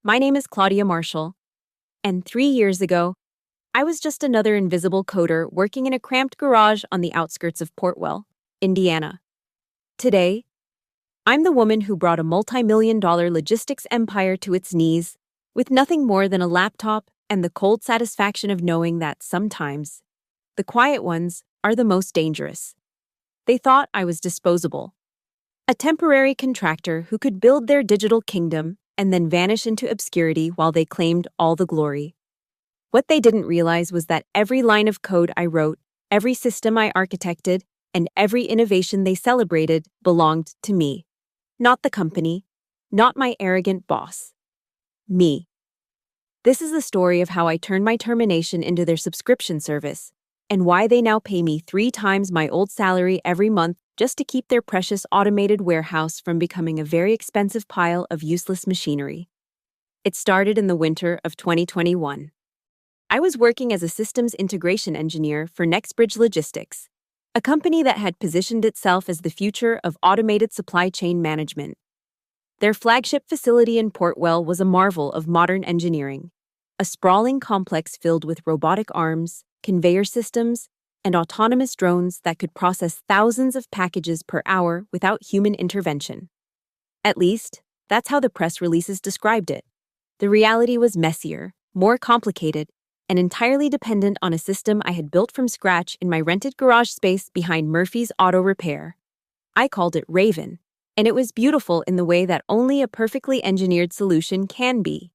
My name is Claudia Marshall, and 3 years ago, I was just another invisible coder working in a cramped garage on the outskirts of Portwell, Indiana. Today, I'm the woman who brought a multi-million-dollar logistics empire to its knees with nothing more than a laptop and the cold satisfaction of knowing that sometimes the quiet ones are the most dangerous. They thought I was disposable, a temporary contractor who could build their digital kingdom and then vanish into obscurity while they claimed all the glory. What they didn't realize was that every line of code I wrote, every system I architected, and every innovation they celebrated belonged to me. Not the company, not my arrogant boss. Me. This is the story of how I turned my termination into their subscription service, and why they now pay me 3 times my old salary every month just to keep their precious automated warehouse from becoming a very expensive pile of useless machinery. It started in the winter of 2021. I was working as a systems integration engineer for NextBridge Logistics, a company that had positioned itself as the future of automated supply chain management. Their flagship facility in Portwell was a marvel of modern engineering, a sprawling complex filled with robotic arms, conveyor systems, and autonomous drones that could process thousands of packages per hour without human intervention. At least, that's how the press releases described it. The reality was messier, more complicated, and entirely dependent on a system I had built from scratch in my rented garage space behind Murphy's Auto Repair. I called it Raven, and it was beautiful in the way that only a perfectly engineered solution can be.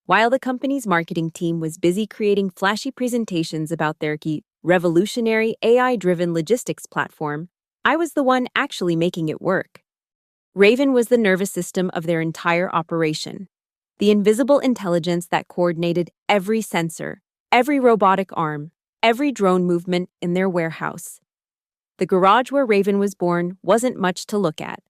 While the company's marketing team was busy creating flashy presentations about their revolutionary AI-driven logistics platform, I was the one actually making it work. Raven was the nervous system of their entire operation, the invisible intelligence that coordinated every sensor, every robotic arm, every drone movement in their warehouse. The garage where Raven was born wasn't much to look at.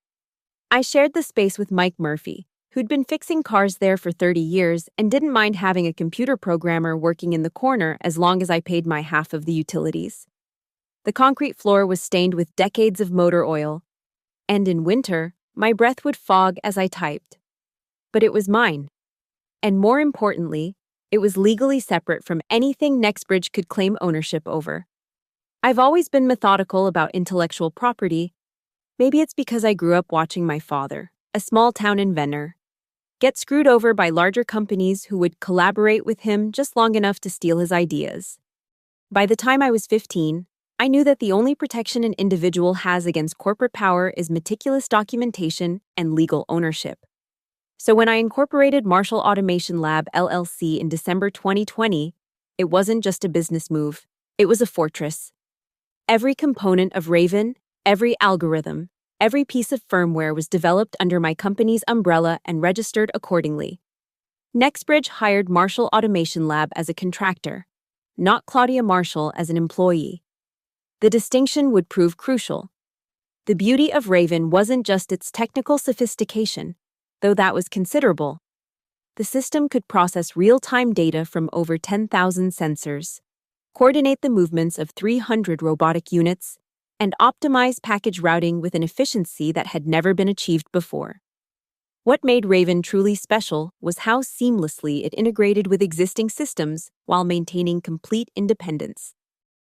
I shared the space with Mike Murphy, who'd been fixing cars there for 30 years and didn't mind having a computer programmer working in the corner as long as I paid my half of the utilities. The concrete floor was stained with decades of motor oil, and in winter, my breath would fog as I typed. But it was mine. And more importantly, it was legally separate from anything NextBridge could claim ownership over. I've always been methodical about intellectual property. Maybe it's because I grew up watching my father, a small-town inventor, get screwed over by larger companies who would collaborate with him just long enough to steal his ideas. By the time I was 15, I knew that the only protection an individual has against corporate power is meticulous documentation and legal ownership. So when I incorporated Marshall Automation Lab LLC in December 2020, it wasn't just a business move, it was a fortress. Every component of Raven, every algorithm, every piece of firmware was developed under my company's umbrella and registered accordingly. NextBridge hired Marshall Automation Lab as a contractor, not Claudia Marshall as an employee. The distinction would prove crucial. The beauty of Raven wasn't just its technical sophistication, though that was considerable. The system could process real-time data from over 10,000 sensors, coordinate the movements of 300 robotic units, and optimize package routing with an efficiency that had never been achieved before. What made Raven truly special was how seamlessly it integrated with existing systems while maintaining complete independence.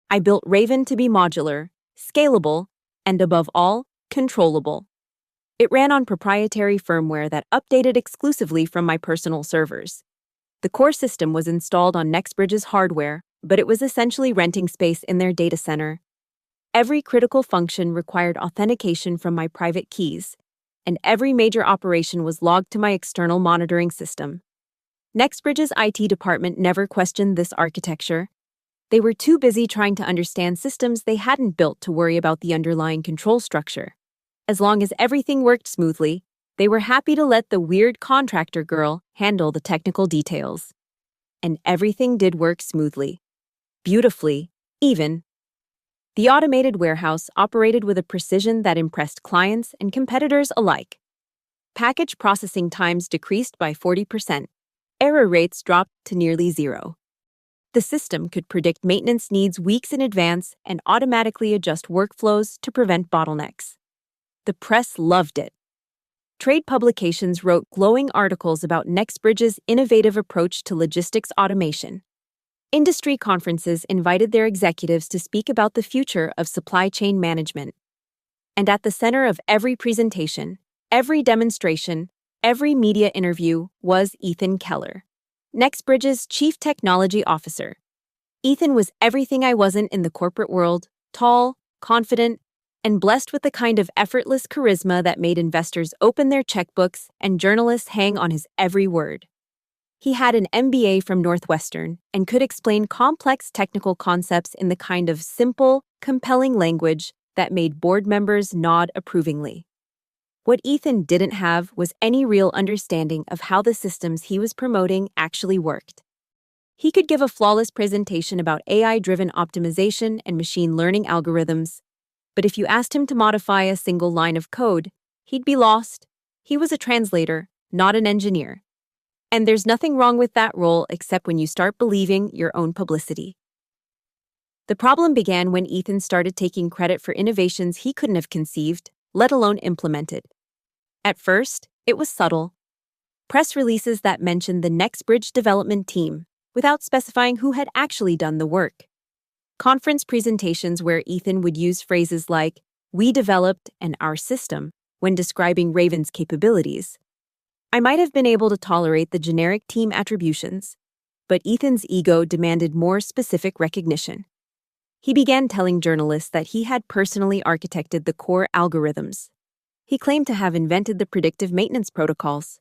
I built Raven to be modular, scalable, and above all, controllable. It ran on proprietary firmware that updated exclusively from my personal servers. The core system was installed on NextBridge's hardware, but it was essentially renting space in their data center. Every critical function required authentication from my private keys, and every major operation was logged to my external monitoring system. NextBridge's IT department never questioned this architecture. They were too busy trying to understand systems they hadn't built to worry about the underlying control structure. As long as everything worked smoothly, they were happy to let the weird contractor girl handle the technical details. And everything did work smoothly. Beautifully, even. The automated warehouse operated with a precision that impressed clients and competitors alike. Package processing times decreased by 40%. Error rates dropped to nearly zero. The system could predict maintenance needs weeks in advance and automatically adjust workflows to prevent bottlenecks. The press loved it. Trade publications wrote glowing articles about NextBridge's innovative approach to logistics automation. Industry conferences invited their executives to speak about the future of supply chain management. And at the center of every presentation, every demonstration, every media interview was Ethan Keller, NextBridge's Chief Technology Officer. Ethan was everything I wasn't in the corporate world: tall, confident, and blessed with the kind of effortless charisma that made investors open their checkbooks and journalists hang on his every word. He had an MBA from Northwestern and could explain complex technical concepts in the kind of simple, compelling language that made board members nod approvingly. What Ethan didn't have was any real understanding of how the systems he was promoting actually worked. He could give a flawless presentation about AI-driven optimization and machine learning algorithms, but if you asked him to modify a single line of code, he'd be lost. He was a translator, not an engineer. And there's nothing wrong with that role except when you start believing your own publicity. The problem began when Ethan started taking credit for innovations he couldn't have conceived, let alone implemented. At first, it was subtle. Press releases that mentioned the NextBridge development team, without specifying who had actually done the work. Conference presentations where Ethan would use phrases like, "We developed" and "our system" when describing Raven's capabilities. I might have been able to tolerate the generic team attributions, but Ethan's ego demanded more specific recognition. He began telling journalists that he had personally architected the core algorithms. He claimed to have invented the predictive maintenance protocols.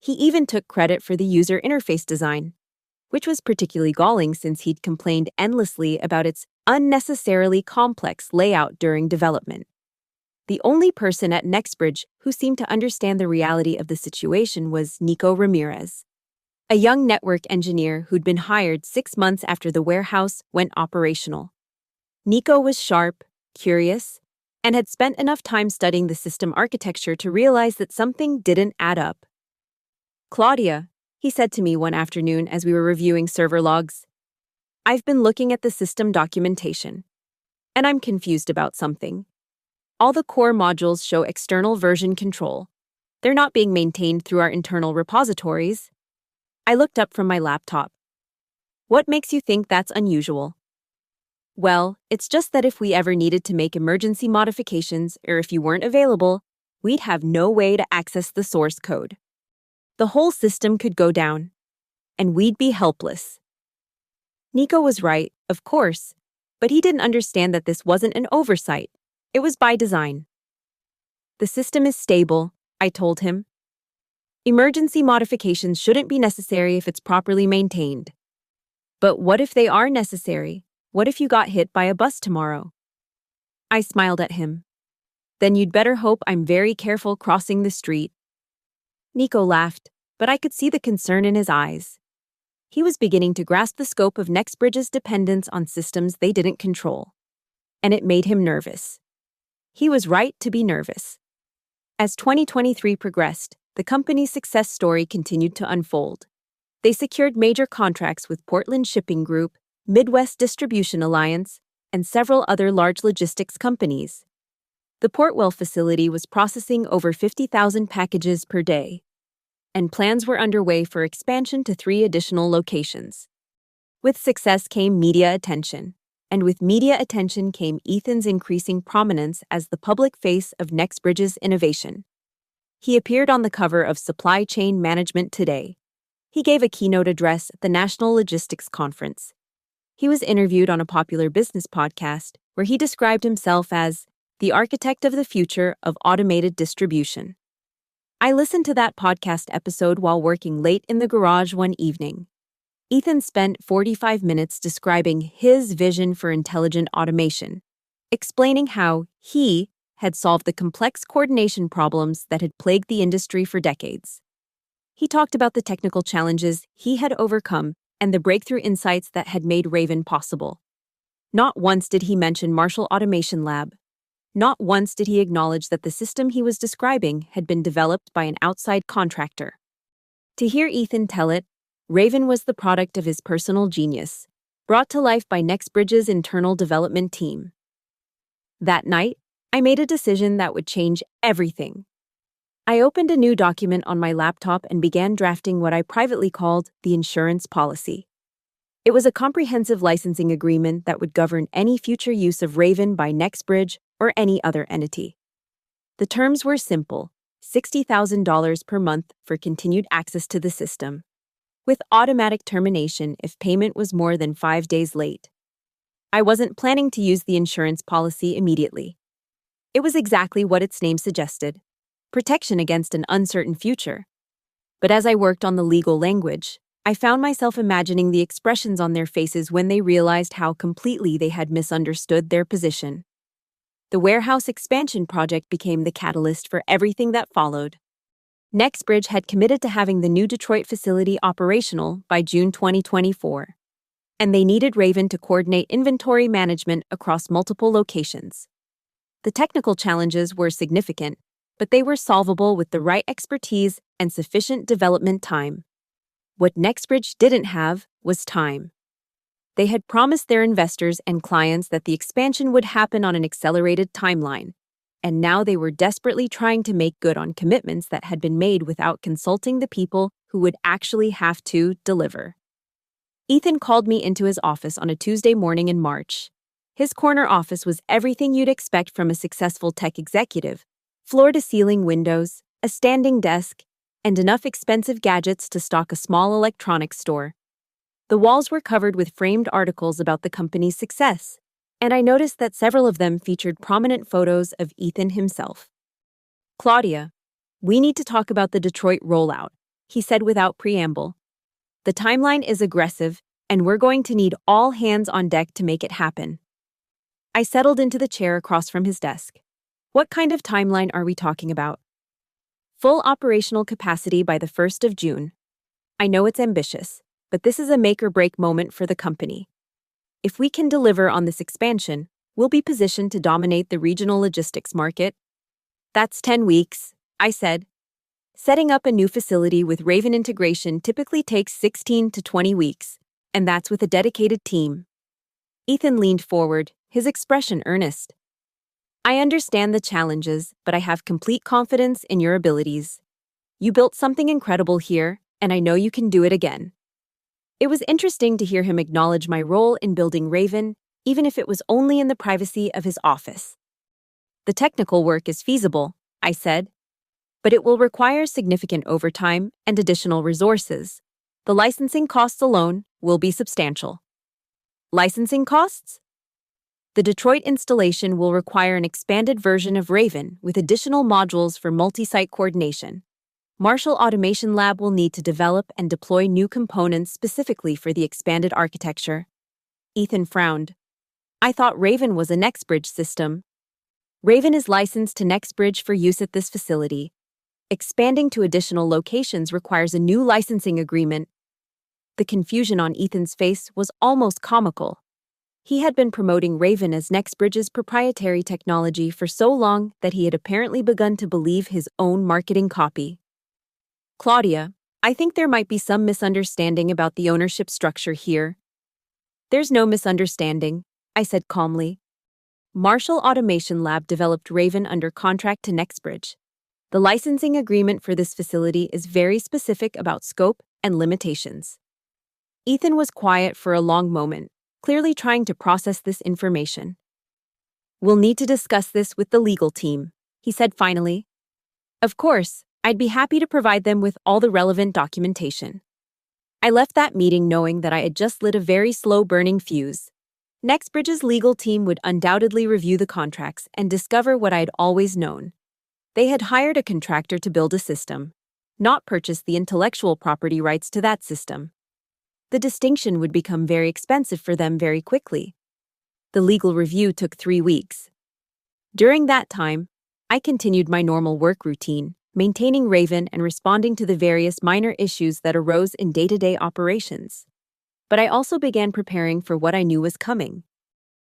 He even took credit for the user interface design, which was particularly galling since he'd complained endlessly about its unnecessarily complex layout during development. The only person at NextBridge who seemed to understand the reality of the situation was Nico Ramirez, a young network engineer who'd been hired 6 months after the warehouse went operational. Nico was sharp, curious, and had spent enough time studying the system architecture to realize that something didn't add up. "Claudia," he said to me one afternoon as we were reviewing server logs, "I've been looking at the system documentation, and I'm confused about something. All the core modules show external version control. They're not being maintained through our internal repositories." I looked up from my laptop. "What makes you think that's unusual?" "Well, it's just that if we ever needed to make emergency modifications, or if you weren't available, we'd have no way to access the source code. The whole system could go down, and we'd be helpless." Nico was right, of course, but he didn't understand that this wasn't an oversight. It was by design. "The system is stable," I told him. "Emergency modifications shouldn't be necessary if it's properly maintained." "But what if they are necessary? What if you got hit by a bus tomorrow?" I smiled at him. "Then you'd better hope I'm very careful crossing the street." Nico laughed, but I could see the concern in his eyes. He was beginning to grasp the scope of NextBridge's dependence on systems they didn't control. And it made him nervous. He was right to be nervous. As 2023 progressed, the company's success story continued to unfold. They secured major contracts with Portland Shipping Group, Midwest Distribution Alliance, and several other large logistics companies. The Portwell facility was processing over 50,000 packages per day, and plans were underway for expansion to 3 additional locations. With success came media attention, and with media attention came Ethan's increasing prominence as the public face of NextBridge's innovation. He appeared on the cover of Supply Chain Management Today. He gave a keynote address at the National Logistics Conference. He was interviewed on a popular business podcast where he described himself as the architect of the future of automated distribution. I listened to that podcast episode while working late in the garage one evening. Ethan spent 45 minutes describing his vision for intelligent automation, explaining how he had solved the complex coordination problems that had plagued the industry for decades. He talked about the technical challenges he had overcome and the breakthrough insights that had made Raven possible. Not once did he mention Marshall Automation Lab. Not once did he acknowledge that the system he was describing had been developed by an outside contractor. To hear Ethan tell it, Raven was the product of his personal genius, brought to life by NextBridge's internal development team. That night, I made a decision that would change everything. I opened a new document on my laptop and began drafting what I privately called the insurance policy. It was a comprehensive licensing agreement that would govern any future use of Raven by NextBridge or any other entity. The terms were simple: $60,000 per month for continued access to the system, with automatic termination if payment was more than 5 days late. I wasn't planning to use the insurance policy immediately. It was exactly what its name suggested: protection against an uncertain future. But as I worked on the legal language, I found myself imagining the expressions on their faces when they realized how completely they had misunderstood their position. The warehouse expansion project became the catalyst for everything that followed. NextBridge had committed to having the new Detroit facility operational by June 2024, and they needed Raven to coordinate inventory management across multiple locations. The technical challenges were significant, but they were solvable with the right expertise and sufficient development time. What NextBridge didn't have was time. They had promised their investors and clients that the expansion would happen on an accelerated timeline, and now they were desperately trying to make good on commitments that had been made without consulting the people who would actually have to deliver. Ethan called me into his office on a Tuesday morning in March. His corner office was everything you'd expect from a successful tech executive: floor-to-ceiling windows, a standing desk, and enough expensive gadgets to stock a small electronics store. The walls were covered with framed articles about the company's success, and I noticed that several of them featured prominent photos of Ethan himself. "Claudia, we need to talk about the Detroit rollout," he said without preamble. "The timeline is aggressive, and we're going to need all hands on deck to make it happen." I settled into the chair across from his desk. "What kind of timeline are we talking about?" "Full operational capacity by the 1st of June. I know it's ambitious, but this is a make-or-break moment for the company. If we can deliver on this expansion, we'll be positioned to dominate the regional logistics market." "That's 10 weeks, I said. "Setting up a new facility with Raven integration typically takes 16 to 20 weeks, and that's with a dedicated team." Ethan leaned forward, his expression earnest. "I understand the challenges, but I have complete confidence in your abilities. You built something incredible here, and I know you can do it again." It was interesting to hear him acknowledge my role in building Raven, even if it was only in the privacy of his office. "The technical work is feasible," I said, "but it will require significant overtime and additional resources. The licensing costs alone will be substantial." "Licensing costs?" "The Detroit installation will require an expanded version of Raven with additional modules for multi-site coordination. Marshall Automation Lab will need to develop and deploy new components specifically for the expanded architecture." Ethan frowned. "I thought Raven was a NextBridge system." "Raven is licensed to NextBridge for use at this facility. Expanding to additional locations requires a new licensing agreement." The confusion on Ethan's face was almost comical. He had been promoting Raven as NextBridge's proprietary technology for so long that he had apparently begun to believe his own marketing copy. "Claudia, I think there might be some misunderstanding about the ownership structure here." "There's no misunderstanding," I said calmly. "Marshall Automation Lab developed Raven under contract to NextBridge. The licensing agreement for this facility is very specific about scope and limitations." Ethan was quiet for a long moment, clearly trying to process this information. "We'll need to discuss this with the legal team," he said finally. "Of course, I'd be happy to provide them with all the relevant documentation." I left that meeting knowing that I had just lit a very slow-burning fuse. NextBridge's legal team would undoubtedly review the contracts and discover what I had always known. They had hired a contractor to build a system, not purchase the intellectual property rights to that system. The distinction would become very expensive for them very quickly. The legal review took 3 weeks. During that time, I continued my normal work routine, maintaining Raven and responding to the various minor issues that arose in day-to-day operations. But I also began preparing for what I knew was coming.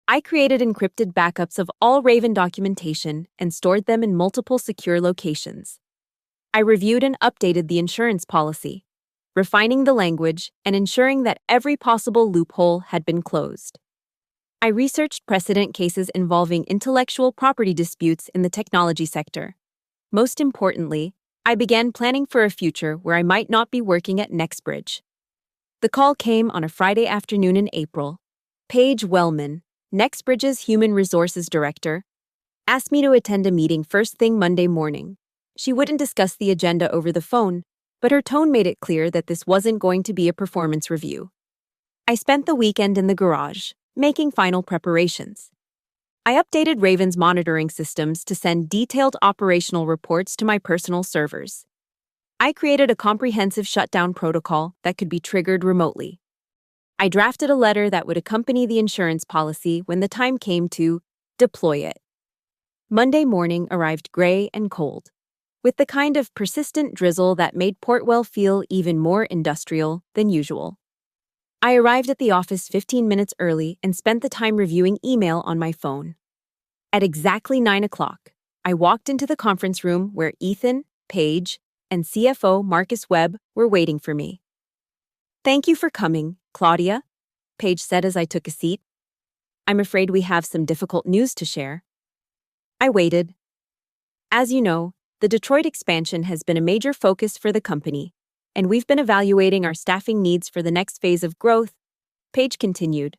I created encrypted backups of all Raven documentation and stored them in multiple secure locations. I reviewed and updated the insurance policy, refining the language and ensuring that every possible loophole had been closed. I researched precedent cases involving intellectual property disputes in the technology sector. Most importantly, I began planning for a future where I might not be working at Nextbridge. The call came on a Friday afternoon in April. Paige Wellman, Nextbridge's Human Resources Director, asked me to attend a meeting first thing Monday morning. She wouldn't discuss the agenda over the phone, but her tone made it clear that this wasn't going to be a performance review. I spent the weekend in the garage, making final preparations. I updated Raven's monitoring systems to send detailed operational reports to my personal servers. I created a comprehensive shutdown protocol that could be triggered remotely. I drafted a letter that would accompany the insurance policy when the time came to deploy it. Monday morning arrived gray and cold, with the kind of persistent drizzle that made Portwell feel even more industrial than usual. I arrived at the office 15 minutes early and spent the time reviewing email on my phone. At exactly 9 o'clock, I walked into the conference room where Ethan, Paige, and CFO Marcus Webb were waiting for me. "Thank you for coming, Claudia," Paige said as I took a seat. "I'm afraid we have some difficult news to share." I waited. As you know, the Detroit expansion has been a major focus for the company, and we've been evaluating our staffing needs for the next phase of growth, Paige continued.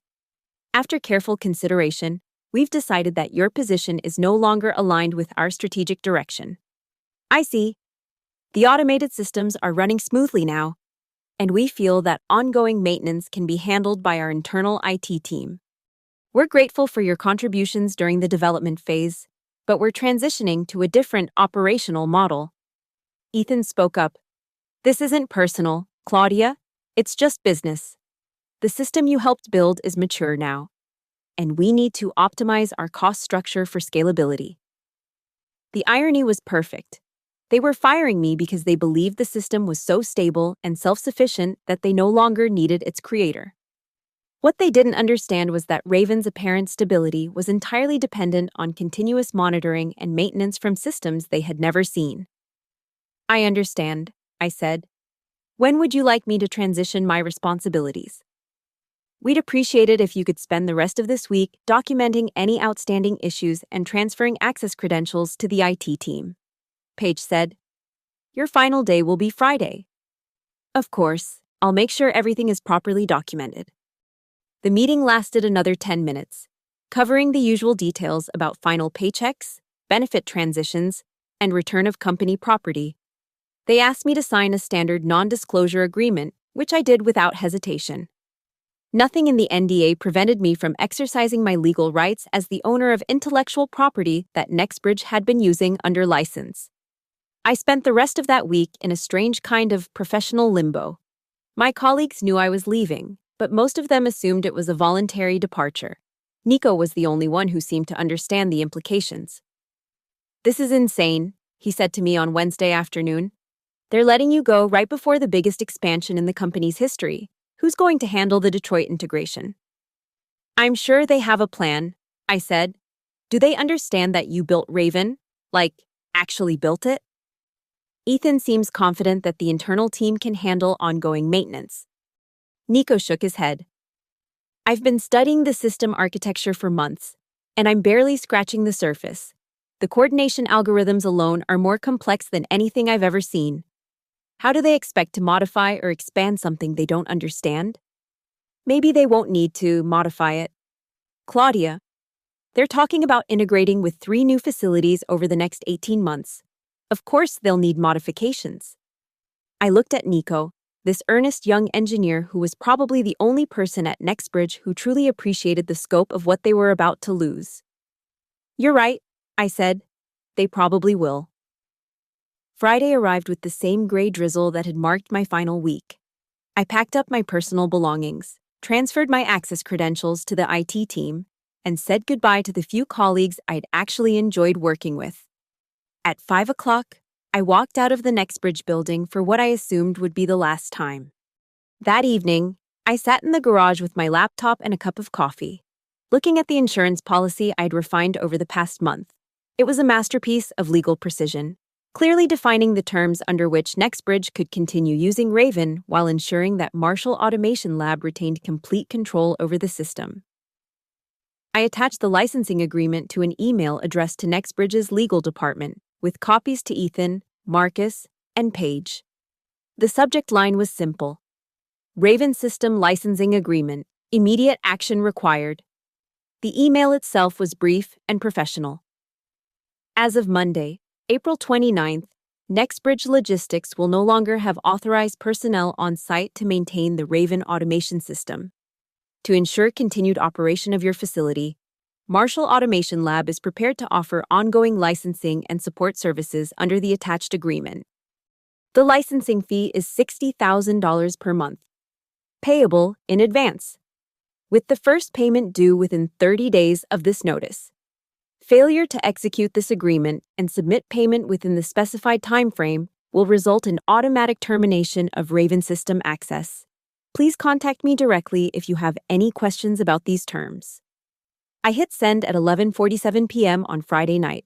After careful consideration, we've decided that your position is no longer aligned with our strategic direction. I see. The automated systems are running smoothly now, and we feel that ongoing maintenance can be handled by our internal IT team. We're grateful for your contributions during the development phase, but we're transitioning to a different operational model. Ethan spoke up. "This isn't personal, Claudia. It's just business. The system you helped build is mature now, and we need to optimize our cost structure for scalability." The irony was perfect. They were firing me because they believed the system was so stable and self-sufficient that they no longer needed its creator. What they didn't understand was that Raven's apparent stability was entirely dependent on continuous monitoring and maintenance from systems they had never seen. "I understand," I said. "When would you like me to transition my responsibilities?" "We'd appreciate it if you could spend the rest of this week documenting any outstanding issues and transferring access credentials to the IT team," Paige said. "Your final day will be Friday." "Of course, I'll make sure everything is properly documented." The meeting lasted another 10 minutes, covering the usual details about final paychecks, benefit transitions, and return of company property. They asked me to sign a standard non-disclosure agreement, which I did without hesitation. Nothing in the NDA prevented me from exercising my legal rights as the owner of intellectual property that Nextbridge had been using under license. I spent the rest of that week in a strange kind of professional limbo. My colleagues knew I was leaving, but most of them assumed it was a voluntary departure. Nico was the only one who seemed to understand the implications. "This is insane," he said to me on Wednesday afternoon. "They're letting you go right before the biggest expansion in the company's history. Who's going to handle the Detroit integration?" "I'm sure they have a plan," I said. "Do they understand that you built Raven? Like, actually built it?" "Ethan seems confident that the internal team can handle ongoing maintenance." Nico shook his head. "I've been studying the system architecture for months, and I'm barely scratching the surface. The coordination algorithms alone are more complex than anything I've ever seen. How do they expect to modify or expand something they don't understand? Maybe they won't need to modify it. Claudia, they're talking about integrating with 3 new facilities over the next 18 months. Of course they'll need modifications." I looked at Nico, this earnest young engineer who was probably the only person at Nextbridge who truly appreciated the scope of what they were about to lose. "You're right," I said. "They probably will." Friday arrived with the same gray drizzle that had marked my final week. I packed up my personal belongings, transferred my access credentials to the IT team, and said goodbye to the few colleagues I'd actually enjoyed working with. At 5 o'clock, I walked out of the Nextbridge building for what I assumed would be the last time. That evening, I sat in the garage with my laptop and a cup of coffee, looking at the insurance policy I'd refined over the past month. It was a masterpiece of legal precision, clearly defining the terms under which Nextbridge could continue using Raven while ensuring that Marshall Automation Lab retained complete control over the system. I attached the licensing agreement to an email addressed to Nextbridge's legal department, with copies to Ethan, Marcus, and page. The subject line was simple: Raven System Licensing Agreement, Immediate Action Required. The email itself was brief and professional. As of Monday, April 29th, NextBridge Logistics will no longer have authorized personnel on site to maintain the Raven automation system. To ensure continued operation of your facility, Marshall Automation Lab is prepared to offer ongoing licensing and support services under the attached agreement. The licensing fee is $60,000 per month, payable in advance, with the first payment due within 30 days of this notice. Failure to execute this agreement and submit payment within the specified timeframe will result in automatic termination of Raven system access. Please contact me directly if you have any questions about these terms. I hit send at 11:47 p.m. on Friday night,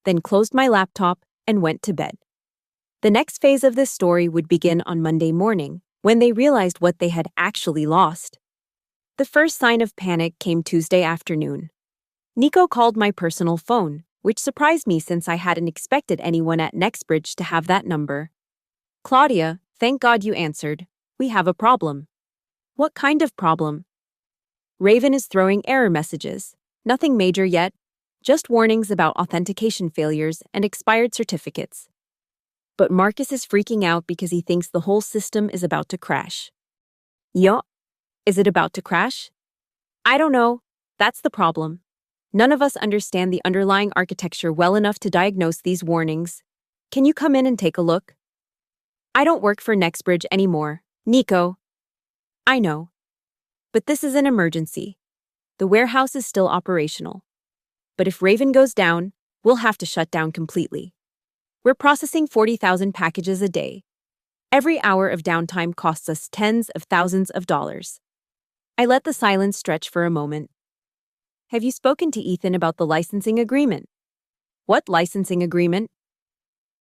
then closed my laptop and went to bed. The next phase of this story would begin on Monday morning, when they realized what they had actually lost. The first sign of panic came Tuesday afternoon. Nico called my personal phone, which surprised me since I hadn't expected anyone at NextBridge to have that number. "Claudia, thank God you answered. We have a problem." "What kind of problem?" "Raven is throwing error messages. Nothing major yet, just warnings about authentication failures and expired certificates. But Marcus is freaking out because he thinks the whole system is about to crash." "Yo, is it about to crash?" "I don't know. That's the problem. None of us understand the underlying architecture well enough to diagnose these warnings. Can you come in and take a look?" "I don't work for NextBridge anymore, Nico." "I know. But this is an emergency. The warehouse is still operational. But if Raven goes down, we'll have to shut down completely. We're processing 40,000 packages a day. Every hour of downtime costs us tens of thousands of dollars." I let the silence stretch for a moment. "Have you spoken to Ethan about the licensing agreement?" "What licensing agreement?"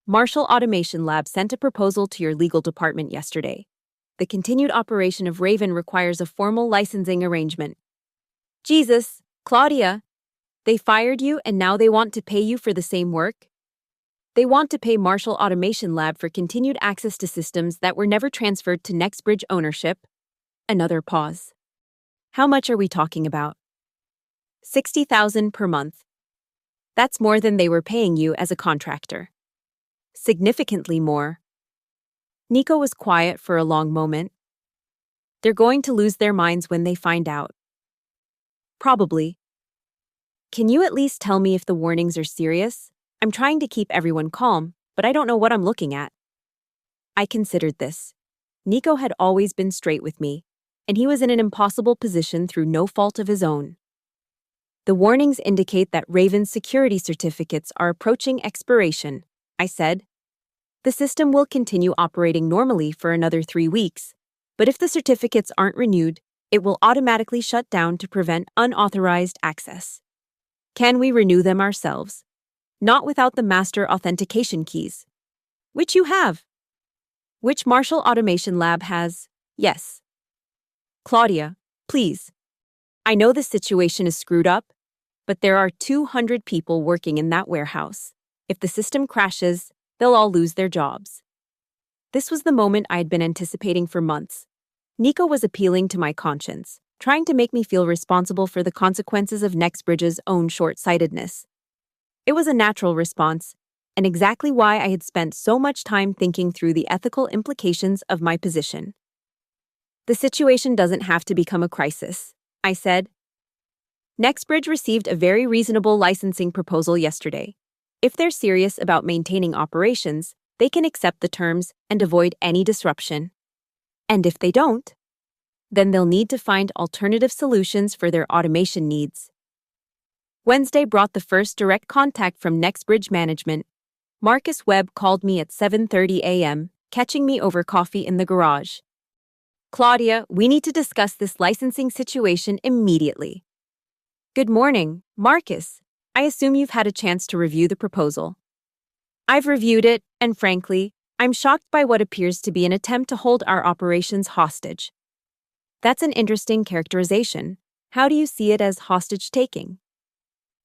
"Marshall Automation Lab sent a proposal to your legal department yesterday. The continued operation of Raven requires a formal licensing arrangement." "Jesus, Claudia, they fired you and now they want to pay you for the same work?" "They want to pay Marshall Automation Lab for continued access to systems that were never transferred to NextBridge ownership." Another pause. "How much are we talking about?" $60,000 per month. That's more than they were paying you as a contractor. Significantly more. Nico was quiet for a long moment. "They're going to lose their minds when they find out." "Probably. Can you at least tell me if the warnings are serious? I'm trying to keep everyone calm, but I don't know what I'm looking at." I considered this. Nico had always been straight with me, and he was in an impossible position through no fault of his own. "The warnings indicate that Raven's security certificates are approaching expiration," I said. "The system will continue operating normally for another 3 weeks, but if the certificates aren't renewed, it will automatically shut down to prevent unauthorized access. Can we renew them ourselves? Not without the master authentication keys." "Which you have." "Which Marshall Automation Lab has, yes." "Claudia, please. I know the situation is screwed up, but there are 200 people working in that warehouse. If the system crashes, they'll all lose their jobs." This was the moment I had been anticipating for months. Nico was appealing to my conscience, trying to make me feel responsible for the consequences of NextBridge's own short-sightedness. It was a natural response, and exactly why I had spent so much time thinking through the ethical implications of my position. "The situation doesn't have to become a crisis," I said. "NextBridge received a very reasonable licensing proposal yesterday. If they're serious about maintaining operations, they can accept the terms and avoid any disruption. And if they don't, then they'll need to find alternative solutions for their automation needs." Wednesday brought the first direct contact from NextBridge management. Marcus Webb called me at 7:30 a.m., catching me over coffee in the garage. "Claudia, we need to discuss this licensing situation immediately." "Good morning, Marcus. I assume you've had a chance to review the proposal." "I've reviewed it, and frankly, I'm shocked by what appears to be an attempt to hold our operations hostage." "That's an interesting characterization. How do you see it as hostage-taking?"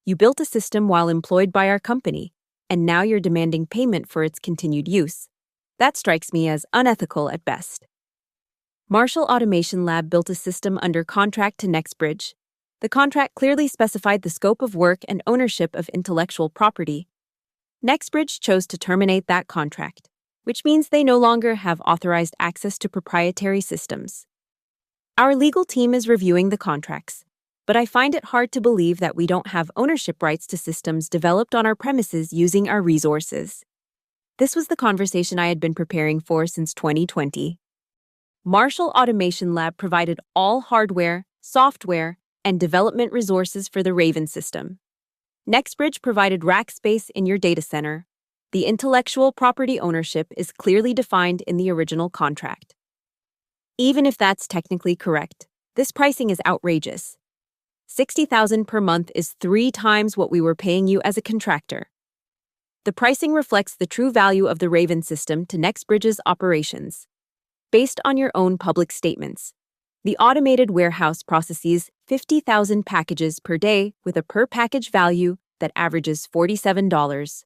"You built a system while employed by our company, and now you're demanding payment for its continued use. That strikes me as unethical at best. Marshall Automation Lab built a system under contract to NextBridge. The contract clearly specified the scope of work and ownership of intellectual property. NextBridge chose to terminate that contract, which means they no longer have authorized access to proprietary systems. Our legal team is reviewing the contracts, but I find it hard to believe that we don't have ownership rights to systems developed on our premises using our resources. This was the conversation I had been preparing for since 2020. Marshall Automation Lab provided all hardware, software, and development resources for the Raven system. NextBridge provided rack space in your data center. The intellectual property ownership is clearly defined in the original contract. Even if that's technically correct, this pricing is outrageous. $60,000 per month is 3 times what we were paying you as a contractor. The pricing reflects the true value of the Raven system to NextBridge's operations. Based on your own public statements, the automated warehouse processes 50,000 packages per day with a per-package value that averages $47.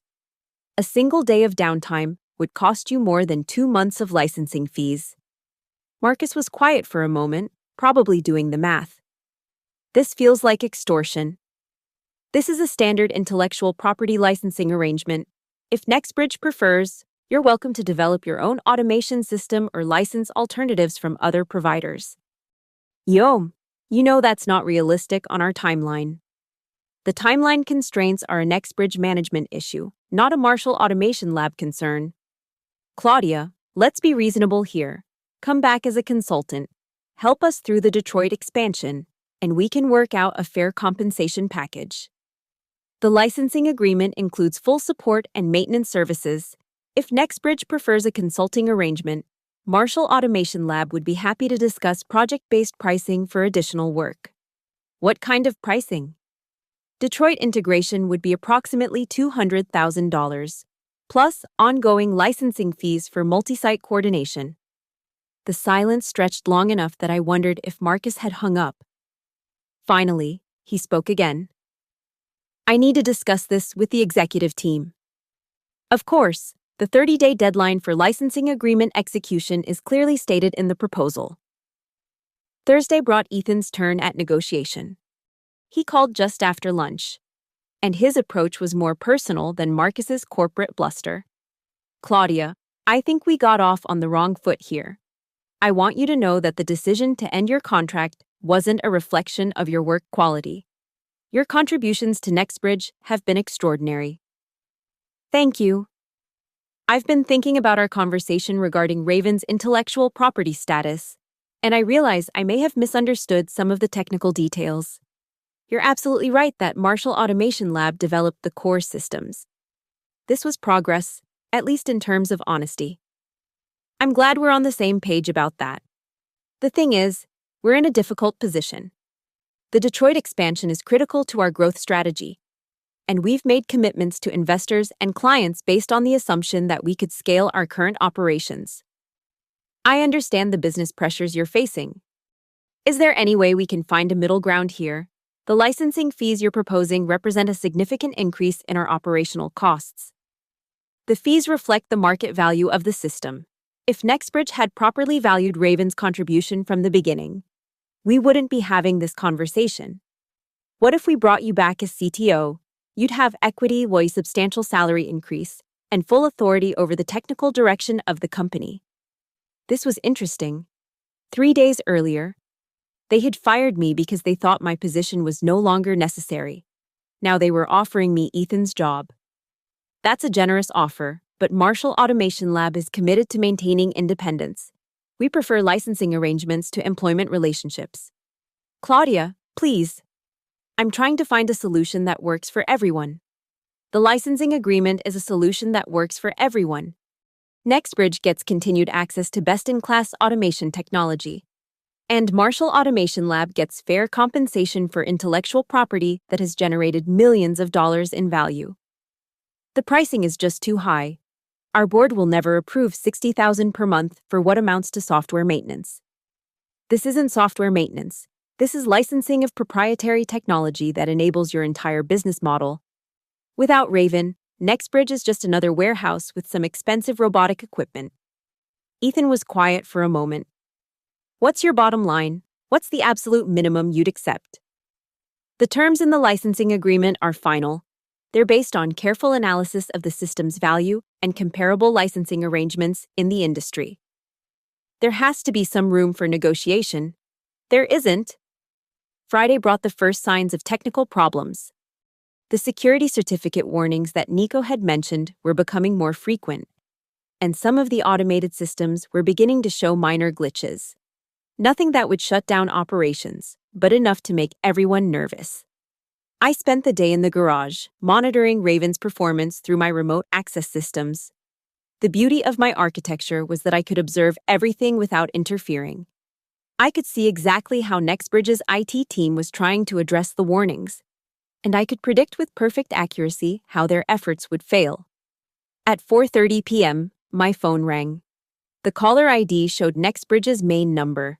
A single day of downtime would cost you more than 2 months of licensing fees. Marcus was quiet for a moment, probably doing the math. This feels like extortion. This is a standard intellectual property licensing arrangement. If NextBridge prefers, you're welcome to develop your own automation system or license alternatives from other providers. Yo, you know that's not realistic on our timeline. The timeline constraints are a NextBridge management issue, not a Marshall Automation Lab concern. Claudia, let's be reasonable here. Come back as a consultant. Help us through the Detroit expansion, and we can work out a fair compensation package. The licensing agreement includes full support and maintenance services. If NextBridge prefers a consulting arrangement, Marshall Automation Lab would be happy to discuss project-based pricing for additional work. What kind of pricing? Detroit integration would be approximately $200,000, plus ongoing licensing fees for multi-site coordination. The silence stretched long enough that I wondered if Marcus had hung up. Finally, he spoke again. I need to discuss this with the executive team. Of course, the 30-day deadline for licensing agreement execution is clearly stated in the proposal. Thursday brought Ethan's turn at negotiation. He called just after lunch, and his approach was more personal than Marcus's corporate bluster. Claudia, I think we got off on the wrong foot here. I want you to know that the decision to end your contract wasn't a reflection of your work quality. Your contributions to NextBridge have been extraordinary. Thank you. I've been thinking about our conversation regarding Raven's intellectual property status, and I realize I may have misunderstood some of the technical details. You're absolutely right that Marshall Automation Lab developed the core systems. This was progress, at least in terms of honesty. I'm glad we're on the same page about that. The thing is, we're in a difficult position. The Detroit expansion is critical to our growth strategy, and we've made commitments to investors and clients based on the assumption that we could scale our current operations. I understand the business pressures you're facing. Is there any way we can find a middle ground here? The licensing fees you're proposing represent a significant increase in our operational costs. The fees reflect the market value of the system. If NextBridge had properly valued Raven's contribution from the beginning, we wouldn't be having this conversation. What if we brought you back as CTO? You'd have equity, a substantial salary increase, and full authority over the technical direction of the company. This was interesting. 3 days earlier, they had fired me because they thought my position was no longer necessary. Now they were offering me Ethan's job. That's a generous offer, but Marshall Automation Lab is committed to maintaining independence. We prefer licensing arrangements to employment relationships. Claudia, please. I'm trying to find a solution that works for everyone. The licensing agreement is a solution that works for everyone. NextBridge gets continued access to best-in-class automation technology. And Marshall Automation Lab gets fair compensation for intellectual property that has generated millions of dollars in value. The pricing is just too high. Our board will never approve $60,000 per month for what amounts to software maintenance. This isn't software maintenance. This is licensing of proprietary technology that enables your entire business model. Without Raven, NextBridge is just another warehouse with some expensive robotic equipment. Ethan was quiet for a moment. What's your bottom line? What's the absolute minimum you'd accept? The terms in the licensing agreement are final. They're based on careful analysis of the system's value and comparable licensing arrangements in the industry. There has to be some room for negotiation. There isn't. Friday brought the first signs of technical problems. The security certificate warnings that Nico had mentioned were becoming more frequent, and some of the automated systems were beginning to show minor glitches. Nothing that would shut down operations, but enough to make everyone nervous. I spent the day in the garage, monitoring Raven's performance through my remote access systems. The beauty of my architecture was that I could observe everything without interfering. I could see exactly how NextBridge's IT team was trying to address the warnings, and I could predict with perfect accuracy how their efforts would fail. At 4:30 p.m., my phone rang. The caller ID showed NextBridge's main number.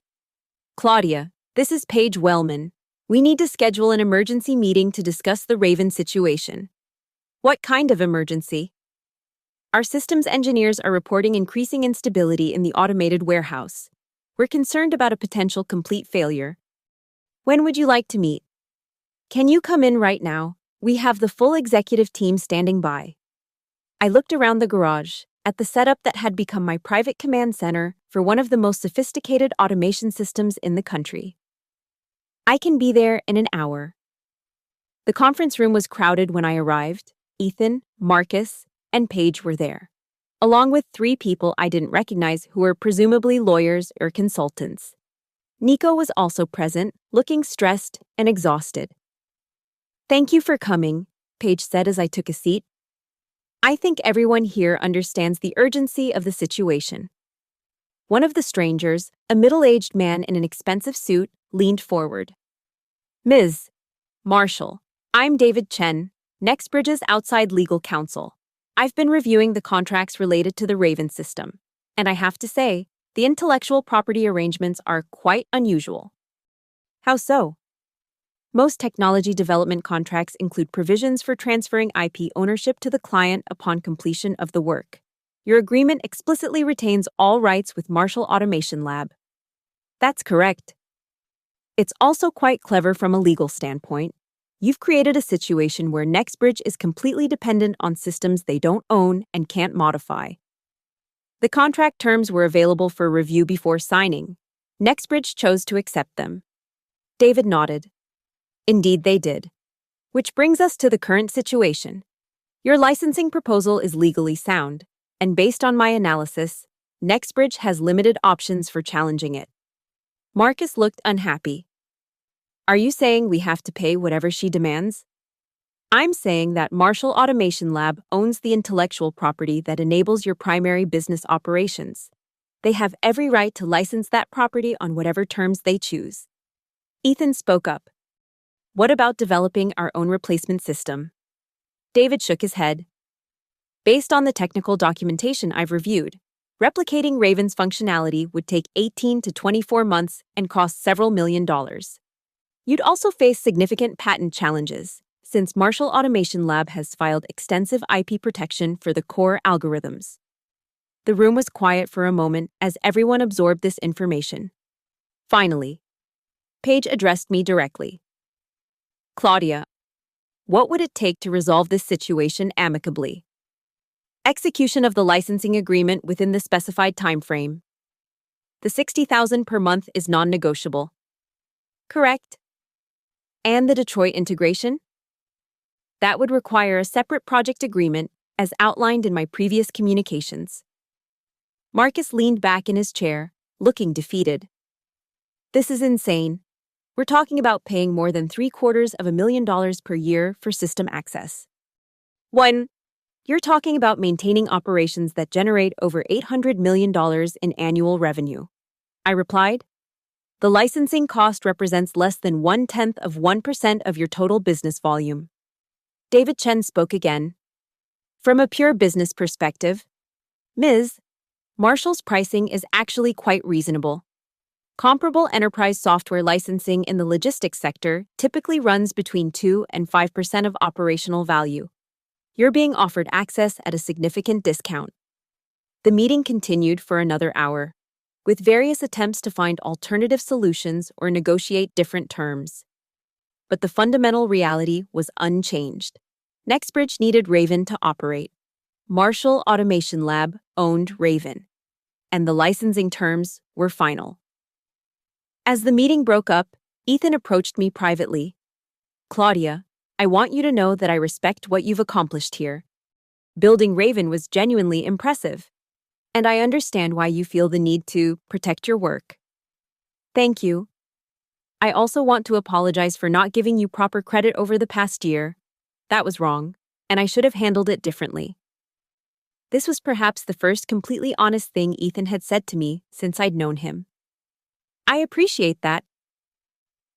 Claudia, this is Paige Wellman. We need to schedule an emergency meeting to discuss the Raven situation. What kind of emergency? Our systems engineers are reporting increasing instability in the automated warehouse. We're concerned about a potential complete failure. When would you like to meet? Can you come in right now? We have the full executive team standing by. I looked around the garage, at the setup that had become my private command center for one of the most sophisticated automation systems in the country. I can be there in an hour. The conference room was crowded when I arrived. Ethan, Marcus, and Paige were there, along with 3 people I didn't recognize who were presumably lawyers or consultants. Nico was also present, looking stressed and exhausted. Thank you for coming, Paige said as I took a seat. I think everyone here understands the urgency of the situation. One of the strangers, a middle-aged man in an expensive suit, leaned forward. Ms. Marshall, I'm David Chen, NextBridge's outside legal counsel. I've been reviewing the contracts related to the Raven system, and I have to say, the intellectual property arrangements are quite unusual. How so? Most technology development contracts include provisions for transferring IP ownership to the client upon completion of the work. Your agreement explicitly retains all rights with Marshall Automation Lab. That's correct. It's also quite clever from a legal standpoint. You've created a situation where NextBridge is completely dependent on systems they don't own and can't modify. The contract terms were available for review before signing. NextBridge chose to accept them. David nodded. Indeed they did. Which brings us to the current situation. Your licensing proposal is legally sound, and based on my analysis, NextBridge has limited options for challenging it. Marcus looked unhappy. Are you saying we have to pay whatever she demands? I'm saying that Marshall Automation Lab owns the intellectual property that enables your primary business operations. They have every right to license that property on whatever terms they choose. Ethan spoke up. What about developing our own replacement system? David shook his head. Based on the technical documentation I've reviewed, replicating Raven's functionality would take 18 to 24 months and cost several $1 million. You'd also face significant patent challenges, since Marshall Automation Lab has filed extensive IP protection for the core algorithms. The room was quiet for a moment as everyone absorbed this information. Finally, Paige addressed me directly. Claudia, what would it take to resolve this situation amicably? Execution of the licensing agreement within the specified timeframe. The $60,000 per month is non-negotiable. Correct. And the Detroit integration? That would require a separate project agreement, as outlined in my previous communications. Marcus leaned back in his chair, looking defeated. This is insane. We're talking about paying more than $750,000 per year for system access. You're talking about maintaining operations that generate over $800 million in annual revenue. I replied. The licensing cost represents less than 0.1% of your total business volume. David Chen spoke again. From a pure business perspective, Ms. Marshall's pricing is actually quite reasonable. Comparable enterprise software licensing in the logistics sector typically runs between 2 and 5% of operational value. You're being offered access at a significant discount. The meeting continued for another hour, with various attempts to find alternative solutions or negotiate different terms. But the fundamental reality was unchanged. Nextbridge needed Raven to operate. Marshall Automation Lab owned Raven, and the licensing terms were final. As the meeting broke up, Ethan approached me privately. "Claudia, I want you to know that I respect what you've accomplished here. Building Raven was genuinely impressive, and I understand why you feel the need to protect your work." "Thank you. I also want to apologize for not giving you proper credit over the past year. That was wrong, and I should have handled it differently." This was perhaps the first completely honest thing Ethan had said to me since I'd known him. "I appreciate that.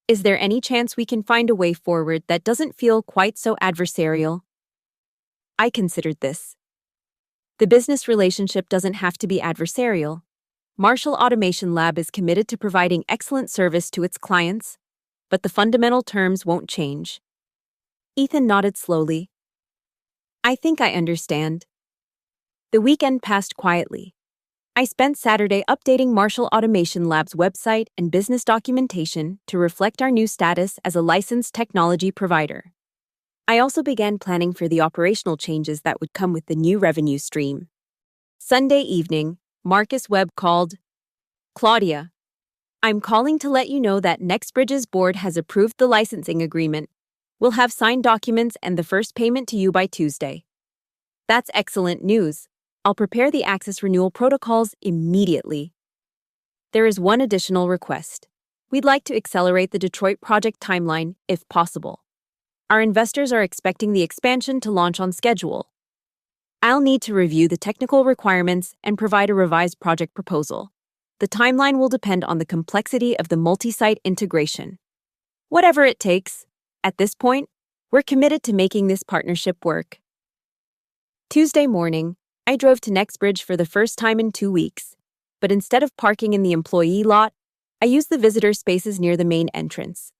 Is there any chance we can find a way forward that doesn't feel quite so adversarial?" I considered this. The business relationship doesn't have to be adversarial. Marshall Automation Lab is committed to providing excellent service to its clients, but the fundamental terms won't change. Ethan nodded slowly. "I think I understand." The weekend passed quietly. I spent Saturday updating Marshall Automation Lab's website and business documentation to reflect our new status as a licensed technology provider. I also began planning for the operational changes that would come with the new revenue stream. Sunday evening, Marcus Webb called. "Claudia, I'm calling to let you know that Nextbridge's board has approved the licensing agreement. We'll have signed documents and the first payment to you by Tuesday." "That's excellent news. I'll prepare the access renewal protocols immediately." "There is one additional request. We'd like to accelerate the Detroit project timeline, if possible. Our investors are expecting the expansion to launch on schedule. I'll need to review the technical requirements and provide a revised project proposal. The timeline will depend on the complexity of the multi-site integration. Whatever it takes, at this point, we're committed to making this partnership work." Tuesday morning, I drove to Nextbridge for the first time in 2 weeks, but instead of parking in the employee lot, I used the visitor spaces near the main entrance.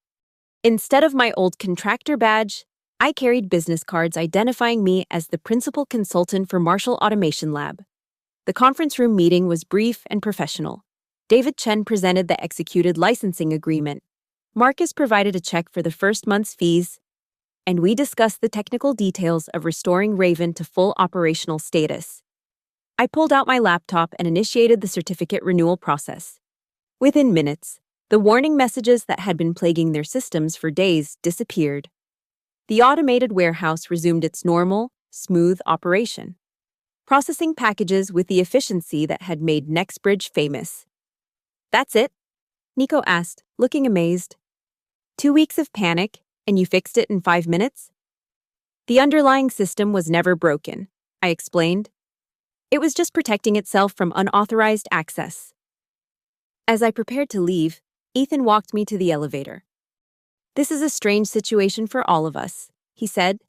Instead of my old contractor badge, I carried business cards identifying me as the principal consultant for Marshall Automation Lab. The conference room meeting was brief and professional. David Chen presented the executed licensing agreement. Marcus provided a check for the first month's fees, and we discussed the technical details of restoring Raven to full operational status. I pulled out my laptop and initiated the certificate renewal process. Within minutes, the warning messages that had been plaguing their systems for days disappeared. The automated warehouse resumed its normal, smooth operation, processing packages with the efficiency that had made Nextbridge famous. "That's it?" Nico asked, looking amazed. 2 weeks of panic, and you fixed it in 5 minutes? "The underlying system was never broken," I explained. "It was just protecting itself from unauthorized access." As I prepared to leave, Ethan walked me to the elevator. "This is a strange situation for all of us," he said.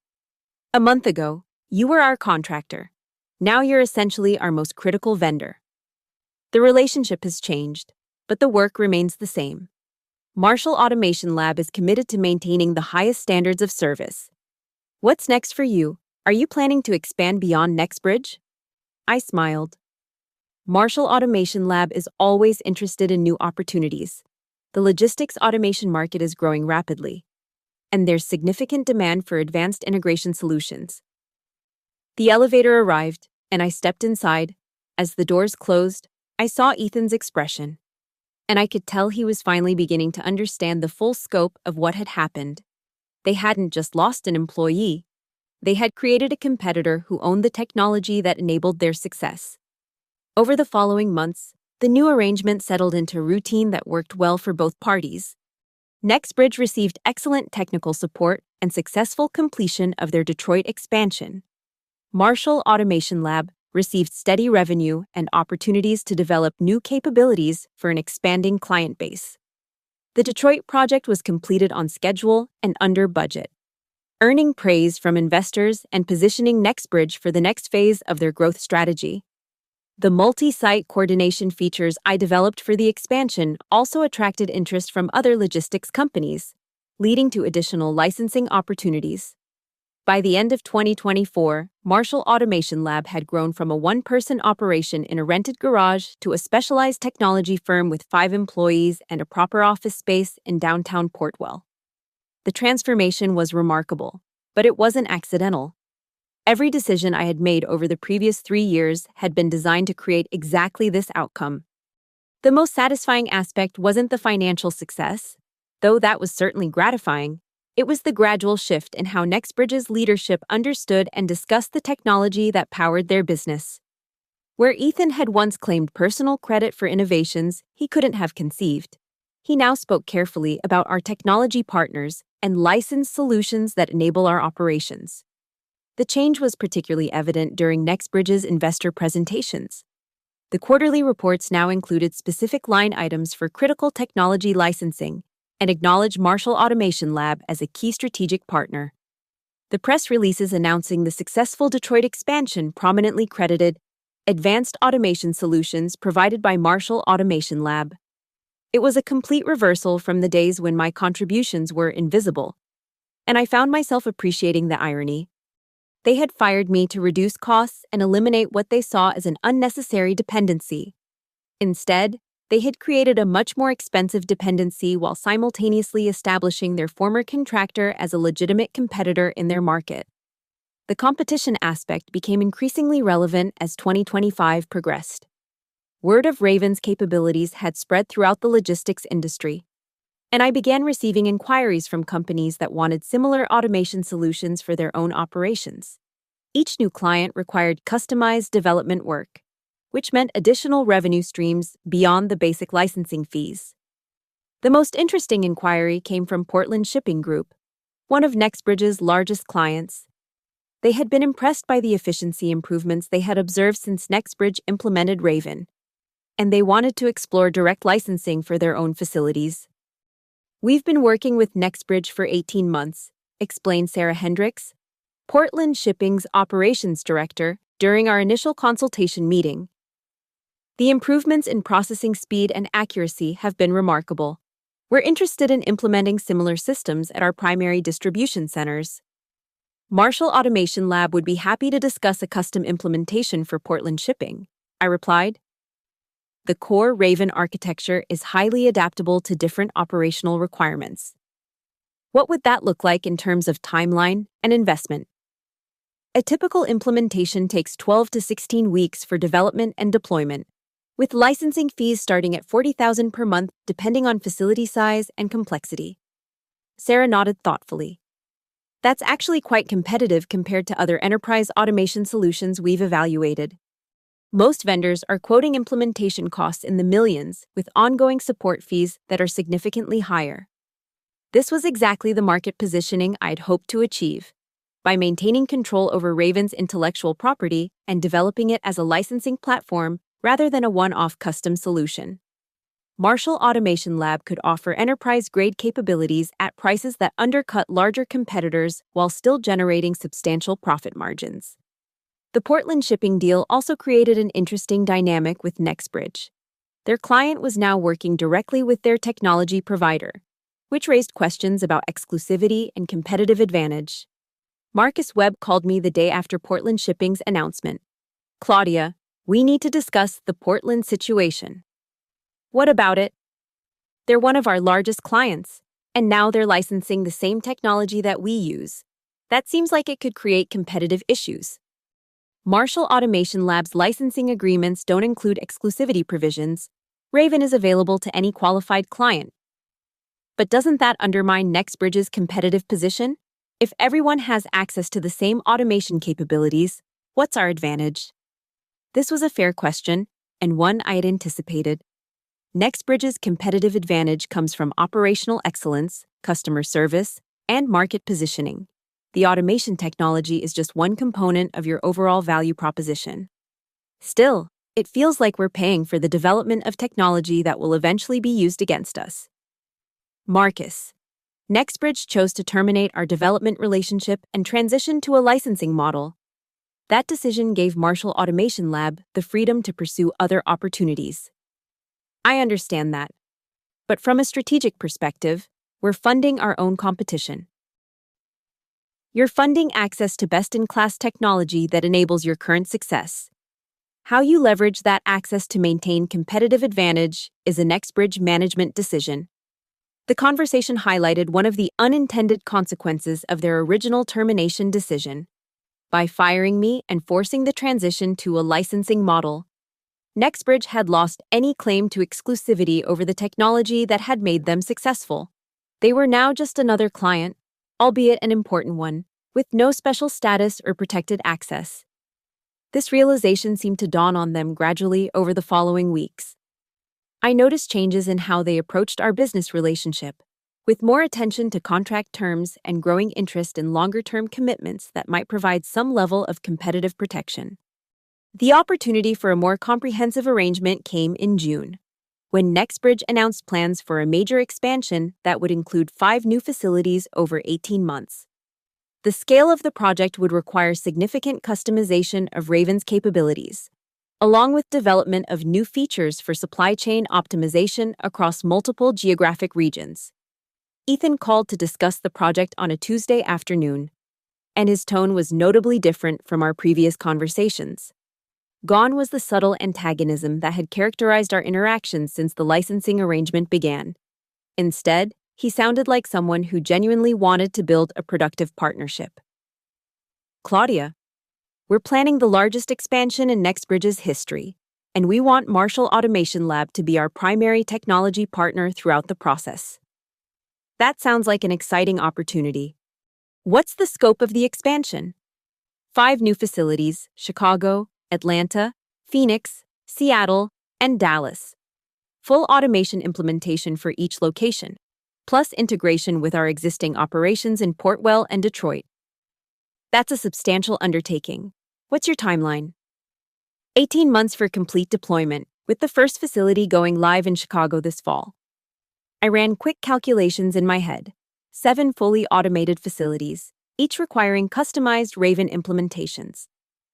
"A month ago, you were our contractor. Now you're essentially our most critical vendor. The relationship has changed, but the work remains the same. Marshall Automation Lab is committed to maintaining the highest standards of service. What's next for you? Are you planning to expand beyond Nextbridge?" I smiled. Marshall Automation Lab is always interested in new opportunities. The logistics automation market is growing rapidly, and there's significant demand for advanced integration solutions. The elevator arrived, and I stepped inside. As the doors closed, I saw Ethan's expression, and I could tell he was finally beginning to understand the full scope of what had happened. They hadn't just lost an employee. They had created a competitor who owned the technology that enabled their success. Over the following months, the new arrangement settled into routine that worked well for both parties. Nextbridge received excellent technical support and successful completion of their Detroit expansion. Marshall Automation Lab received steady revenue and opportunities to develop new capabilities for an expanding client base. The Detroit project was completed on schedule and under budget, earning praise from investors and positioning Nextbridge for the next phase of their growth strategy. The multi-site coordination features I developed for the expansion also attracted interest from other logistics companies, leading to additional licensing opportunities. By the end of 2024, Marshall Automation Lab had grown from a one-person operation in a rented garage to a specialized technology firm with 5 employees and a proper office space in downtown Portwell. The transformation was remarkable, but it wasn't accidental. Every decision I had made over the previous 3 years had been designed to create exactly this outcome. The most satisfying aspect wasn't the financial success, though that was certainly gratifying. It was the gradual shift in how NextBridge's leadership understood and discussed the technology that powered their business. Where Ethan had once claimed personal credit for innovations he couldn't have conceived, he now spoke carefully about our technology partners and licensed solutions that enable our operations. The change was particularly evident during NextBridge's investor presentations. The quarterly reports now included specific line items for critical technology licensing and acknowledged Marshall Automation Lab as a key strategic partner. The press releases announcing the successful Detroit expansion prominently credited advanced automation solutions provided by Marshall Automation Lab. It was a complete reversal from the days when my contributions were invisible, and I found myself appreciating the irony. They had fired me to reduce costs and eliminate what they saw as an unnecessary dependency. Instead, they had created a much more expensive dependency while simultaneously establishing their former contractor as a legitimate competitor in their market. The competition aspect became increasingly relevant as 2025 progressed. Word of Raven's capabilities had spread throughout the logistics industry, and I began receiving inquiries from companies that wanted similar automation solutions for their own operations. Each new client required customized development work, which meant additional revenue streams beyond the basic licensing fees. The most interesting inquiry came from Portland Shipping Group, one of NextBridge's largest clients. They had been impressed by the efficiency improvements they had observed since NextBridge implemented Raven, and they wanted to explore direct licensing for their own facilities. "We've been working with NextBridge for 18 months, explained Sarah Hendricks, Portland Shipping's operations director, during our initial consultation meeting. The improvements in processing speed and accuracy have been remarkable. We're interested in implementing similar systems at our primary distribution centers. Marshall Automation Lab would be happy to discuss a custom implementation for Portland Shipping," I replied. The core Raven architecture is highly adaptable to different operational requirements. What would that look like in terms of timeline and investment? A typical implementation takes 12 to 16 weeks for development and deployment, with licensing fees starting at $40,000 per month depending on facility size and complexity. Sarah nodded thoughtfully. That's actually quite competitive compared to other enterprise automation solutions we've evaluated. Most vendors are quoting implementation costs in the millions, with ongoing support fees that are significantly higher. This was exactly the market positioning I'd hoped to achieve, by maintaining control over Raven's intellectual property and developing it as a licensing platform rather than a one-off custom solution. Marshall Automation Lab could offer enterprise-grade capabilities at prices that undercut larger competitors while still generating substantial profit margins. The Portland Shipping deal also created an interesting dynamic with NextBridge. Their client was now working directly with their technology provider, which raised questions about exclusivity and competitive advantage. Marcus Webb called me the day after Portland Shipping's announcement. "Claudia, we need to discuss the Portland situation." "What about it?" "They're one of our largest clients, and now they're licensing the same technology that we use. That seems like it could create competitive issues. Marshall Automation Lab's licensing agreements don't include exclusivity provisions. Raven is available to any qualified client. But doesn't that undermine NextBridge's competitive position? If everyone has access to the same automation capabilities, what's our advantage?" This was a fair question, and one I had anticipated. NextBridge's competitive advantage comes from operational excellence, customer service, and market positioning. The automation technology is just one component of your overall value proposition. Still, it feels like we're paying for the development of technology that will eventually be used against us. Marcus, NextBridge chose to terminate our development relationship and transition to a licensing model. That decision gave Marshall Automation Lab the freedom to pursue other opportunities. I understand that. But from a strategic perspective, we're funding our own competition. You're funding access to best-in-class technology that enables your current success. How you leverage that access to maintain competitive advantage is a NextBridge management decision. The conversation highlighted one of the unintended consequences of their original termination decision. By firing me and forcing the transition to a licensing model, NextBridge had lost any claim to exclusivity over the technology that had made them successful. They were now just another client, albeit an important one, with no special status or protected access. This realization seemed to dawn on them gradually over the following weeks. I noticed changes in how they approached our business relationship, with more attention to contract terms and growing interest in longer-term commitments that might provide some level of competitive protection. The opportunity for a more comprehensive arrangement came in June, when NextBridge announced plans for a major expansion that would include 5 new facilities over 18 months. The scale of the project would require significant customization of Raven's capabilities, along with development of new features for supply chain optimization across multiple geographic regions. Ethan called to discuss the project on a Tuesday afternoon, and his tone was notably different from our previous conversations. Gone was the subtle antagonism that had characterized our interactions since the licensing arrangement began. Instead, he sounded like someone who genuinely wanted to build a productive partnership. Claudia, we're planning the largest expansion in NextBridge's history, and we want Marshall Automation Lab to be our primary technology partner throughout the process. That sounds like an exciting opportunity. What's the scope of the expansion? 5 new facilities: Chicago, Atlanta, Phoenix, Seattle, and Dallas. Full automation implementation for each location, plus integration with our existing operations in Portwell and Detroit. That's a substantial undertaking. What's your timeline? 18 months for complete deployment, with the first facility going live in Chicago this fall. I ran quick calculations in my head. 7 fully automated facilities, each requiring customized Raven implementations,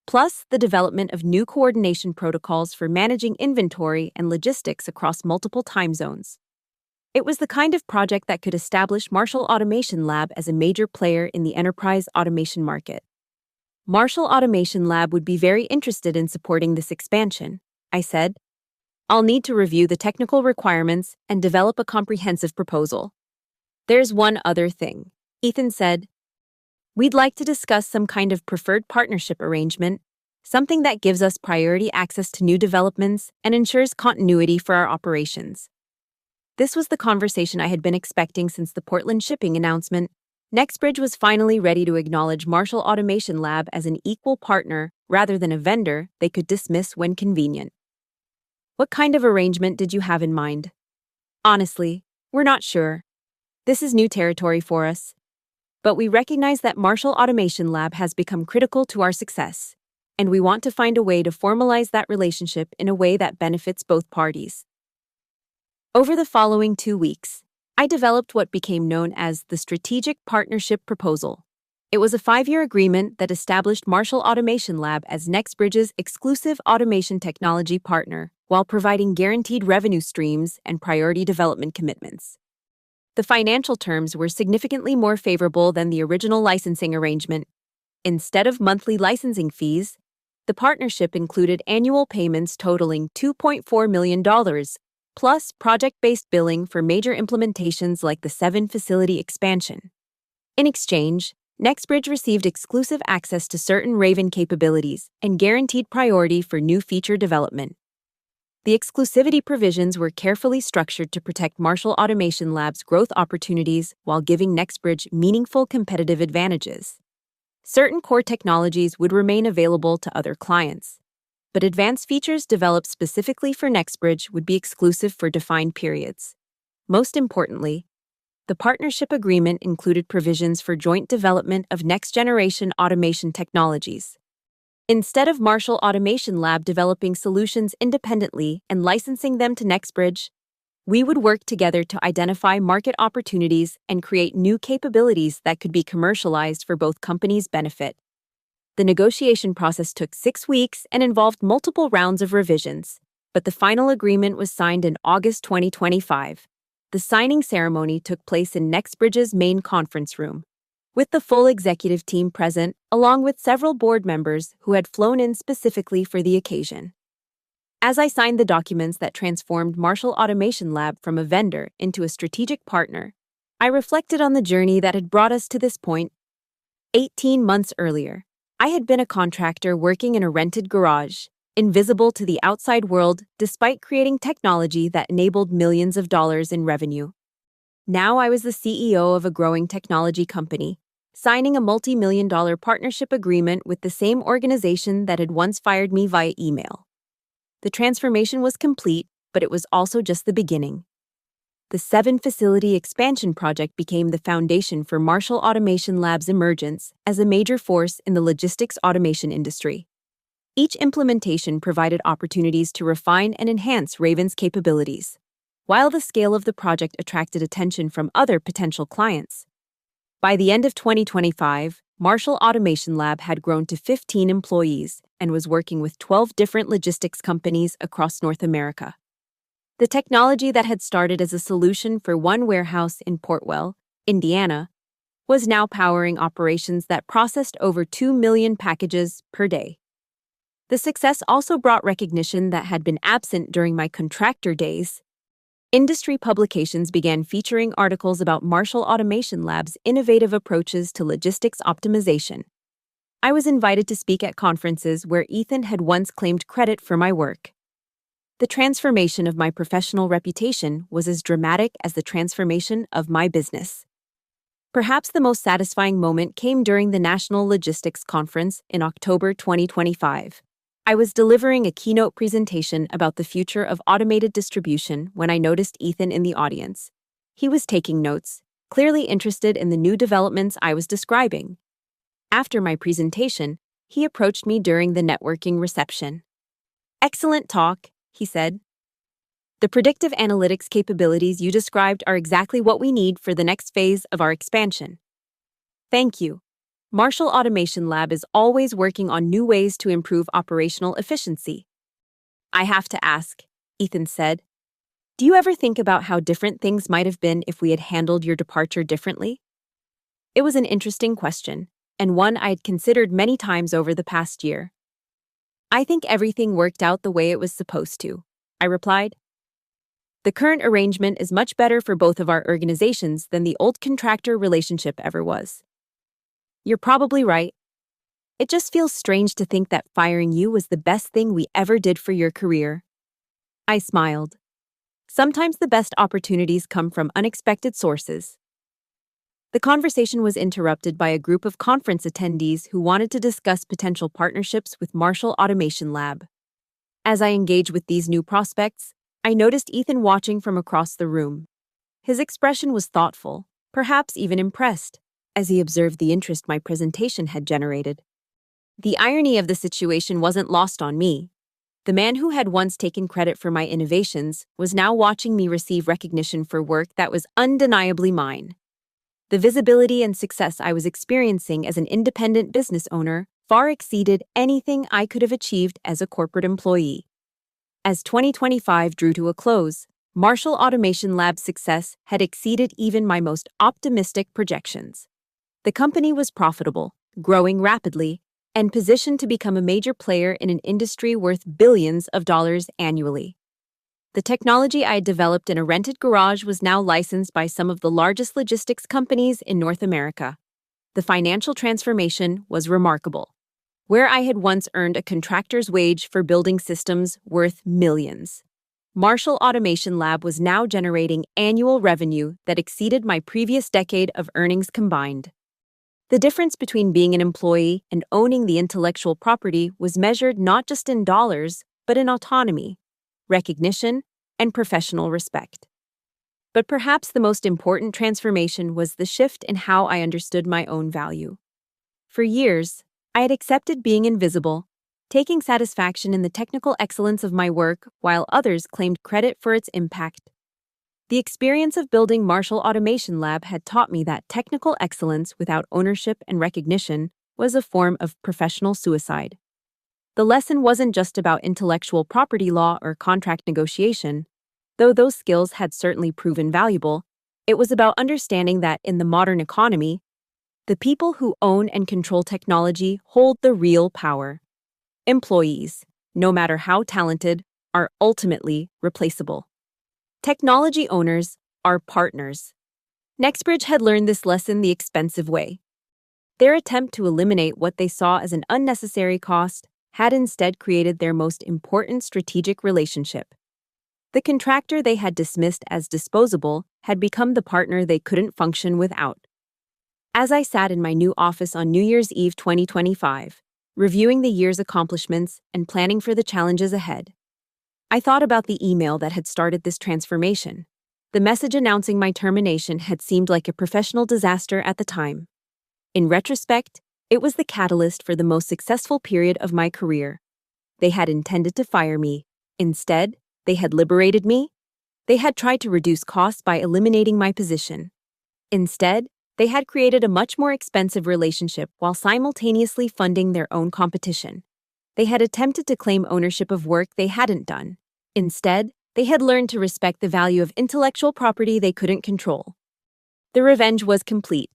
plus the development of new coordination protocols for managing inventory and logistics across multiple time zones. It was the kind of project that could establish Marshall Automation Lab as a major player in the enterprise automation market. Marshall Automation Lab would be very interested in supporting this expansion, I said. I'll need to review the technical requirements and develop a comprehensive proposal. There's one other thing, Ethan said. We'd like to discuss some kind of preferred partnership arrangement, something that gives us priority access to new developments and ensures continuity for our operations. This was the conversation I had been expecting since the Portland shipping announcement. NextBridge was finally ready to acknowledge Marshall Automation Lab as an equal partner rather than a vendor they could dismiss when convenient. What kind of arrangement did you have in mind? Honestly, we're not sure. This is new territory for us. But we recognize that Marshall Automation Lab has become critical to our success, and we want to find a way to formalize that relationship in a way that benefits both parties. Over the following 2 weeks, I developed what became known as the Strategic Partnership Proposal. It was a 5-year agreement that established Marshall Automation Lab as NextBridge's exclusive automation technology partner while providing guaranteed revenue streams and priority development commitments. The financial terms were significantly more favorable than the original licensing arrangement. Instead of monthly licensing fees, the partnership included annual payments totaling $2.4 million, plus project-based billing for major implementations like the 7-facility expansion. In exchange, NextBridge received exclusive access to certain Raven capabilities and guaranteed priority for new feature development. The exclusivity provisions were carefully structured to protect Marshall Automation Lab's growth opportunities while giving NextBridge meaningful competitive advantages. Certain core technologies would remain available to other clients, but advanced features developed specifically for NextBridge would be exclusive for defined periods. Most importantly, the partnership agreement included provisions for joint development of next-generation automation technologies. Instead of Marshall Automation Lab developing solutions independently and licensing them to NextBridge, we would work together to identify market opportunities and create new capabilities that could be commercialized for both companies' benefit. The negotiation process took 6 weeks and involved multiple rounds of revisions, but the final agreement was signed in August 2025. The signing ceremony took place in NextBridge's main conference room. with the full executive team present, along with several board members who had flown in specifically for the occasion. As I signed the documents that transformed Marshall Automation Lab from a vendor into a strategic partner, I reflected on the journey that had brought us to this point. 18 months earlier, I had been a contractor working in a rented garage, invisible to the outside world despite creating technology that enabled millions of dollars in revenue. Now I was the CEO of a growing technology company, signing a multi-million-dollar partnership agreement with the same organization that had once fired me via email. The transformation was complete, but it was also just the beginning. The 7-facility expansion project became the foundation for Marshall Automation Lab's emergence as a major force in the logistics automation industry. Each implementation provided opportunities to refine and enhance Raven's capabilities, while the scale of the project attracted attention from other potential clients. By the end of 2025, Marshall Automation Lab had grown to 15 employees and was working with 12 different logistics companies across North America. The technology that had started as a solution for one warehouse in Portwell, Indiana, was now powering operations that processed over 2 million packages per day. The success also brought recognition that had been absent during my contractor days. Industry publications began featuring articles about Marshall Automation Lab's innovative approaches to logistics optimization. I was invited to speak at conferences where Ethan had once claimed credit for my work. The transformation of my professional reputation was as dramatic as the transformation of my business. Perhaps the most satisfying moment came during the National Logistics Conference in October 2025. I was delivering a keynote presentation about the future of automated distribution when I noticed Ethan in the audience. He was taking notes, clearly interested in the new developments I was describing. After my presentation, he approached me during the networking reception. "Excellent talk," he said. "The predictive analytics capabilities you described are exactly what we need for the next phase of our expansion." "Thank you. Marshall Automation Lab is always working on new ways to improve operational efficiency." "I have to ask," Ethan said, "do you ever think about how different things might have been if we had handled your departure differently?" It was an interesting question, and one I had considered many times over the past year. "I think everything worked out the way it was supposed to," I replied. "The current arrangement is much better for both of our organizations than the old contractor relationship ever was." "You're probably right. It just feels strange to think that firing you was the best thing we ever did for your career." I smiled. Sometimes the best opportunities come from unexpected sources. The conversation was interrupted by a group of conference attendees who wanted to discuss potential partnerships with Marshall Automation Lab. As I engaged with these new prospects, I noticed Ethan watching from across the room. His expression was thoughtful, perhaps even impressed, as he observed the interest my presentation had generated. The irony of the situation wasn't lost on me. The man who had once taken credit for my innovations was now watching me receive recognition for work that was undeniably mine. The visibility and success I was experiencing as an independent business owner far exceeded anything I could have achieved as a corporate employee. As 2025 drew to a close, Marshall Automation Lab's success had exceeded even my most optimistic projections. The company was profitable, growing rapidly, and positioned to become a major player in an industry worth billions of dollars annually. The technology I had developed in a rented garage was now licensed by some of the largest logistics companies in North America. The financial transformation was remarkable. Where I had once earned a contractor's wage for building systems worth millions, Marshall Automation Lab was now generating annual revenue that exceeded my previous decade of earnings combined. The difference between being an employee and owning the intellectual property was measured not just in dollars, but in autonomy, recognition, and professional respect. But perhaps the most important transformation was the shift in how I understood my own value. For years, I had accepted being invisible, taking satisfaction in the technical excellence of my work while others claimed credit for its impact. The experience of building Marshall Automation Lab had taught me that technical excellence without ownership and recognition was a form of professional suicide. The lesson wasn't just about intellectual property law or contract negotiation, though those skills had certainly proven valuable. It was about understanding that in the modern economy, The people who own and control technology hold the real power. Employees, no matter how talented, are ultimately replaceable. Technology owners are partners. Nextbridge had learned this lesson the expensive way. Their attempt to eliminate what they saw as an unnecessary cost had instead created their most important strategic relationship. The contractor they had dismissed as disposable had become the partner they couldn't function without. As I sat in my new office on New Year's Eve 2025, reviewing the year's accomplishments and planning for the challenges ahead, I thought about the email that had started this transformation. The message announcing my termination had seemed like a professional disaster at the time. In retrospect, it was the catalyst for the most successful period of my career. They had intended to fire me. Instead, they had liberated me. They had tried to reduce costs by eliminating my position. Instead, they had created a much more expensive relationship while simultaneously funding their own competition. They had attempted to claim ownership of work they hadn't done. Instead, they had learned to respect the value of intellectual property they couldn't control. The revenge was complete,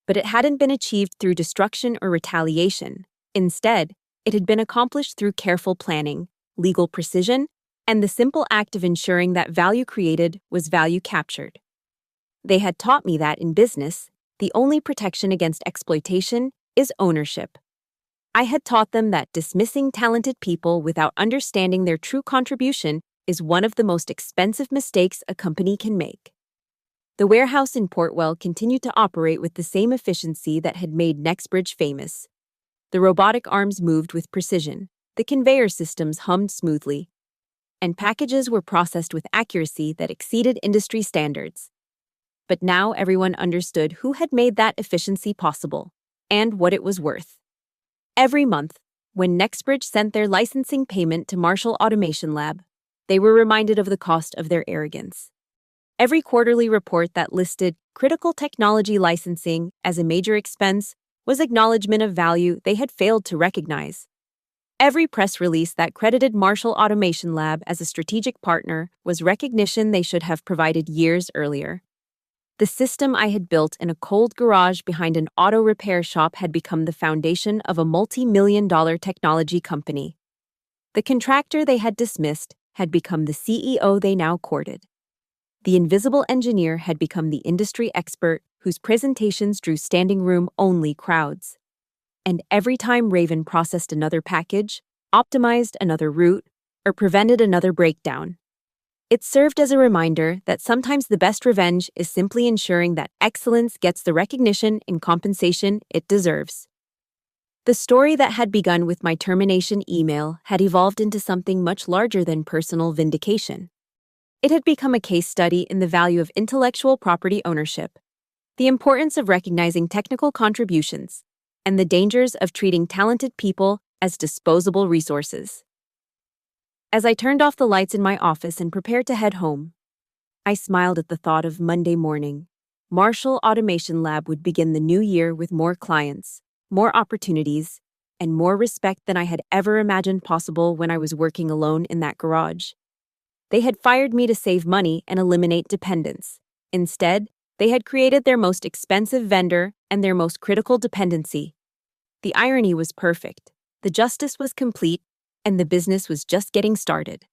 but it hadn't been achieved through destruction or retaliation. Instead, it had been accomplished through careful planning, legal precision, and the simple act of ensuring that value created was value captured. They had taught me that in business, the only protection against exploitation is ownership. I had taught them that dismissing talented people without understanding their true contribution is one of the most expensive mistakes a company can make. The warehouse in Portwell continued to operate with the same efficiency that had made Nextbridge famous. The robotic arms moved with precision, the conveyor systems hummed smoothly, and packages were processed with accuracy that exceeded industry standards. But now everyone understood who had made that efficiency possible and what it was worth. Every month, when Nextbridge sent their licensing payment to Marshall Automation Lab, they were reminded of the cost of their arrogance. Every quarterly report that listed critical technology licensing as a major expense was acknowledgement of value they had failed to recognize. Every press release that credited Marshall Automation Lab as a strategic partner was recognition they should have provided years earlier. The system I had built in a cold garage behind an auto repair shop had become the foundation of a multi-million-dollar technology company. The contractor they had dismissed had become the CEO they now courted. The invisible engineer had become the industry expert whose presentations drew standing room-only crowds. And every time Raven processed another package, optimized another route, or prevented another breakdown, it served as a reminder that sometimes the best revenge is simply ensuring that excellence gets the recognition and compensation it deserves. The story that had begun with my termination email had evolved into something much larger than personal vindication. It had become a case study in the value of intellectual property ownership, the importance of recognizing technical contributions, and the dangers of treating talented people as disposable resources. As I turned off the lights in my office and prepared to head home, I smiled at the thought of Monday morning. Marshall Automation Lab would begin the new year with more clients, more opportunities, and more respect than I had ever imagined possible when I was working alone in that garage. They had fired me to save money and eliminate dependence. Instead, they had created their most expensive vendor and their most critical dependency. The irony was perfect, the justice was complete, and the business was just getting started.